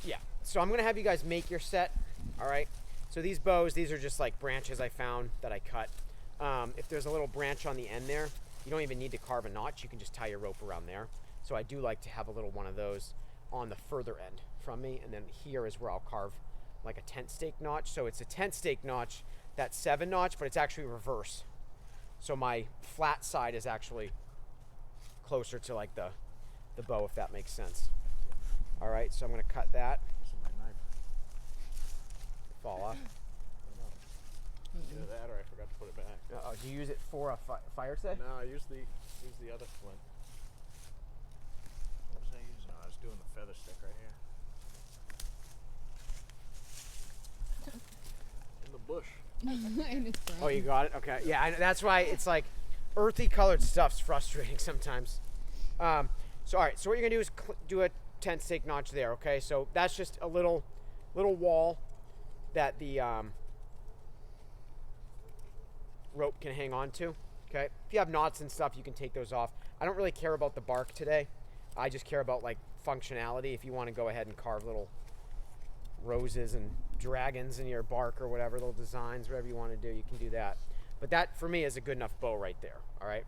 yeah. So I'm gonna have you guys make your set. All right. So these bows, these are just like branches I found that I cut. If there's a little branch on the end there, you don't even need to carve a notch. You can just tie your rope around there. So I do like to have a little one of those on the further end from me, and then here is where I'll carve like a tent stake notch. So it's a tent stake notch, that's 7 notch, but it's actually reverse. So my flat side is actually closer to like the bow, if that makes sense. All right, so I'm gonna cut that. My knife. Fall off. Either that or I forgot to put it back. Oh, do you use it for a fire set? No, I used the other flint. What was I using? No, I was doing the feather stick right here. In the bush. And it's brown. Oh, you got it? Okay. Yeah, that's why it's like earthy colored stuff's frustrating sometimes. So, all right. So what you're going to do is do a tent stake notch there, okay? So that's just a little wall that the rope can hang on to, okay? If you have knots and stuff, you can take those off. I don't really care about the bark today. I just care about, like, functionality. If you want to go ahead and carve little roses and dragons in your bark or whatever, little designs, whatever you want to do, you can do that. But that, for me, is a good enough bow right there, all right?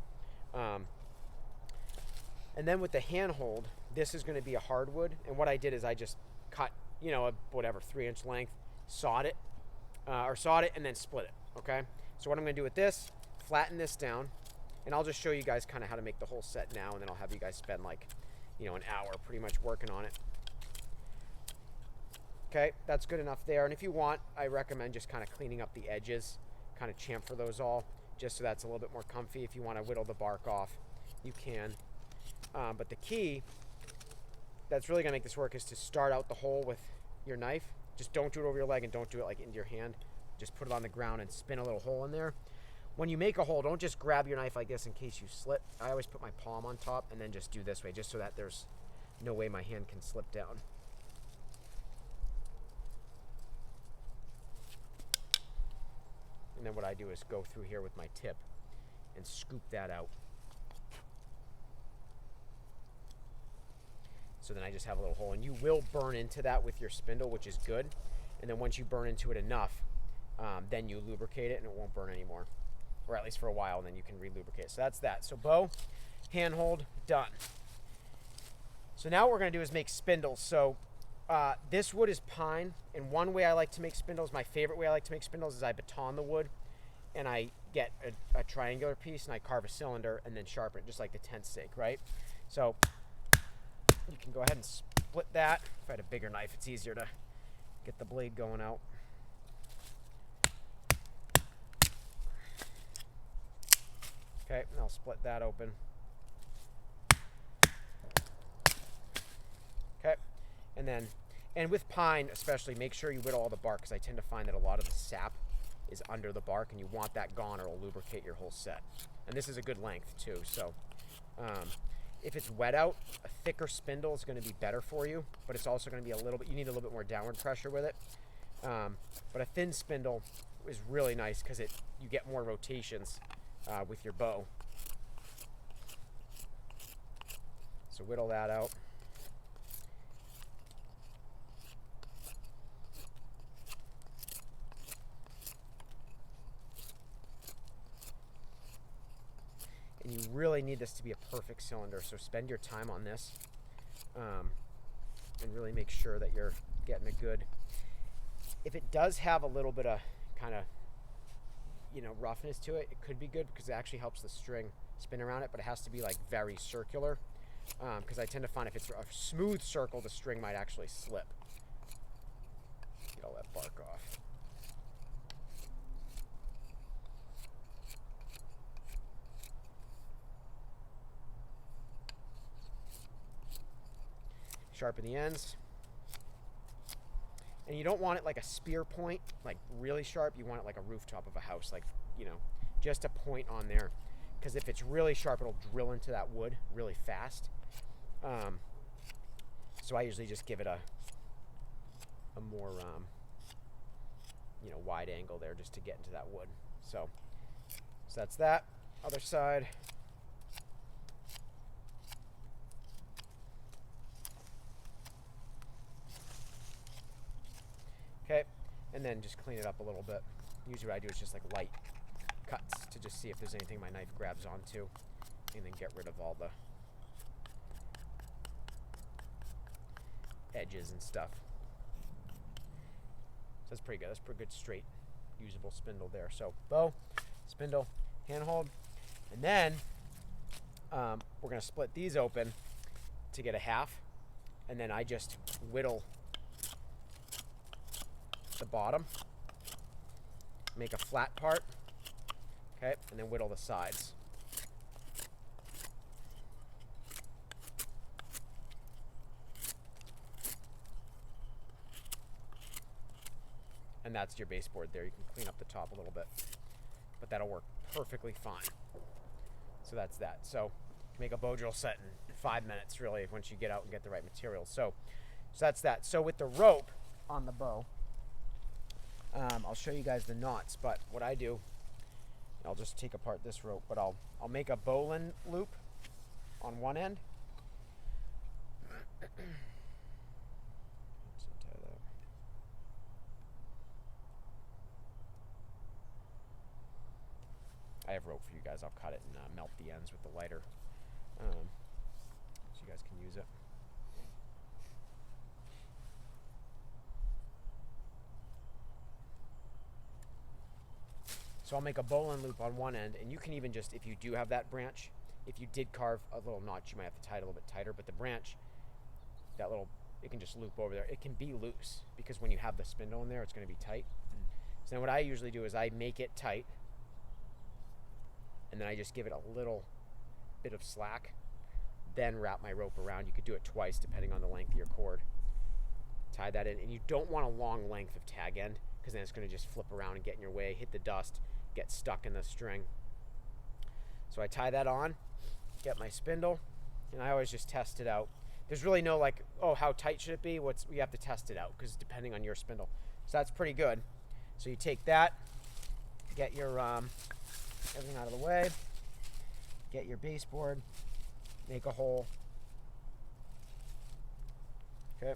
And then with the handhold, this is going to be a hardwood. And what I did is I just cut, you know, a whatever 3-inch length, sawed it, and then split it, okay? So what I'm going to do with this, flatten this down, and I'll just show you guys kind of how to make the whole set now, and then I'll have you guys spend like, you know, an hour pretty much working on it. Okay, that's good enough there. And if you want, I recommend just kind of cleaning up the edges, kind of chamfer those all, just so that's a little bit more comfy. If you want to whittle the bark off, you can. But the key that's really going to make this work is to start out the hole with your knife. Just don't do it over your leg and don't do it like into your hand. Just put it on the ground and spin a little hole in there. When you make a hole, don't just grab your knife like this in case you slip. I always put my palm on top and then just do this way, just so that there's no way my hand can slip down. And then what I do is go through here with my tip and scoop that out. So then I just have a little hole, and you will burn into that with your spindle, which is good. And then once you burn into it enough, then you lubricate it and it won't burn anymore, or at least for a while, and then you can re-lubricate. So that's that. So bow, handhold, done. So now what we're going to do is make spindles. So this wood is pine, and one way I like to make spindles, my favorite way I like to make spindles, is I baton the wood, and I get a triangular piece, and I carve a cylinder, and then sharpen it, just like the tent stake, right? So you can go ahead and split that. If I had a bigger knife, it's easier to get the blade going out. Okay, and I'll split that open. Okay, and with pine especially, make sure you whittle all the bark, because I tend to find that a lot of the sap is under the bark, and you want that gone or it'll lubricate your whole set. And this is a good length too, so if it's wet out, a thicker spindle is going to be better for you, but it's also going to be you need a little bit more downward pressure with it. But a thin spindle is really nice because you get more rotations with your bow. So whittle that out. And you really need this to be a perfect cylinder, so spend your time on this and really make sure that you're getting a good. If it does have a little bit of kind of, you know, roughness to it, it could be good because it actually helps the string spin around it, but it has to be like very circular, because I tend to find if it's a smooth circle, the string might actually slip. Get all that bark off. Sharpen the ends. And you don't want it like a spear point, like really sharp. You want it like a rooftop of a house, like, you know, just a point on there. Because if it's really sharp, it'll drill into that wood really fast. So I usually just give it a more, you know, wide angle there just to get into that wood. So that's that. Other side. Okay, and then just clean it up a little bit. Usually what I do is just like light cuts to just see if there's anything my knife grabs onto, and then get rid of all the edges and stuff. So that's pretty good. That's pretty good straight usable spindle there. So bow, spindle, handhold, and then we're gonna split these open to get a half, and then I just whittle the bottom, make a flat part, okay, and then whittle the sides. And that's your baseboard there. You can clean up the top a little bit, but that'll work perfectly fine. So that's that. So make a Bowdrill set in 5 minutes, really, once you get out and get the right materials. So that's that. So with the rope on the bow, I'll show you guys the knots, but what I do, I'll just take apart this rope, but I'll make a bowline loop on one end. I have rope for you guys. I'll cut it and melt the ends with the lighter, so you guys can use it. So I'll make a bowline loop on one end, and you can even just, if you do have that branch, if you did carve a little notch, you might have to tie it a little bit tighter, but the branch, that little, it can just loop over there. It can be loose, because when you have the spindle in there, it's going to be tight. So then what I usually do is I make it tight, and then I just give it a little bit of slack, then wrap my rope around. You could do it twice depending on the length of your cord. Tie that in, and you don't want a long length of tag end, because then it's going to just flip around and get in your way, hit the dust, get stuck in the string. So I tie that on, get my spindle, and I always just test it out. There's really no like, oh, how tight should it be? You have to test it out, because depending on your spindle. So that's pretty good. So you take that, get your everything out of the way, get your baseboard, make a hole, okay,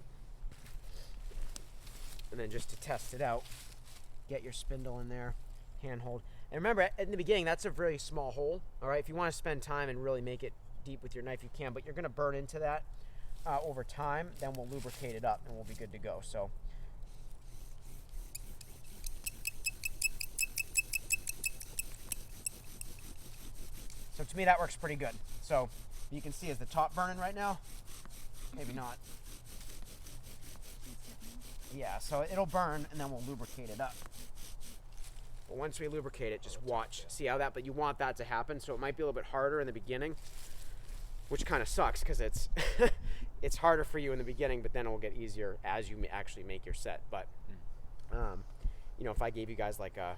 and then just to test it out, get your spindle in there, handhold, and remember in the beginning that's a very small hole. All right, if you want to spend time and really make it deep with your knife, you can, but you're going to burn into that over time. Then we'll lubricate it up and we'll be good to go. So to me that works pretty good. So you can see, is the top burning right now? Maybe not. Yeah, so it'll burn and then we'll lubricate it up. But once we lubricate it, just watch. See how that, but you want that to happen, so it might be a little bit harder in the beginning, which kind of sucks because it's it's harder for you in the beginning, but then it will get easier as you actually make your set. But you know, if I gave you guys like a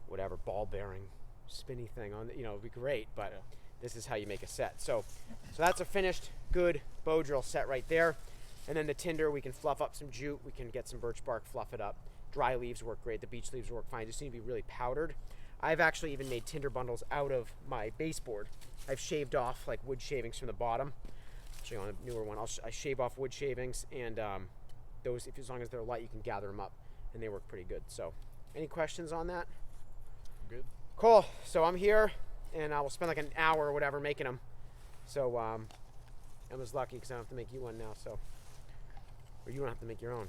whatever ball bearing spinny thing on, you know, it'd be great, but this is how you make a set. So that's a finished good Bowdrill set right there. And then the tinder, we can fluff up some jute, we can get some birch bark, fluff it up. Dry leaves work great, the beech leaves work fine, just need to be really powdered. I've actually even made tinder bundles out of my baseboard. I've shaved off like wood shavings from the bottom. I'll show you on a newer one. I shave off wood shavings, and those, as long as they're light, you can gather them up, and they work pretty good. So any questions on that? Good. Cool. So I'm here, and I will spend like an hour or whatever making them. So Emma's lucky because I don't have to make you one now. So, or you don't have to make your own.